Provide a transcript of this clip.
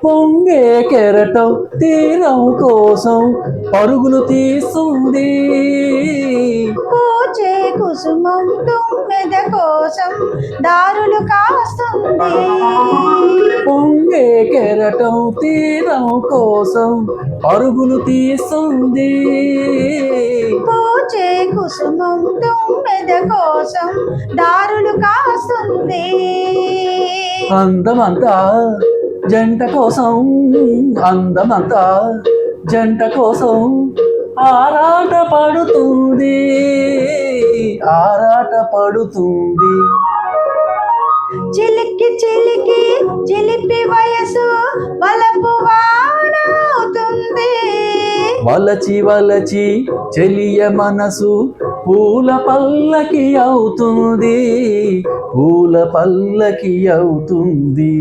పొంగే కెరటం తీరం కోసం పరుగులు తీస్తుంది. పూచే కుసుమం తుమ్మెద కోసం దారులు కాస్తుంది. పొంగే కెరటం తీరం కోసం పరుగులు తీస్తుంది. పూచే కుసుమం తుమ్మెద కోసం దారులు కాస్తుంది. అందమంతా జంట కోసం, అందమంతా జంట కోసం ఆరాట పడుతుంది, ఆరాట పడుతుంది. చిలికి చిలికి చిలిపి వయసు వలపు వానవుతుంది. వలచి వలచి చెలియ మనసు పూల పల్లకి అవుతుంది, పూల పల్లకి అవుతుంది.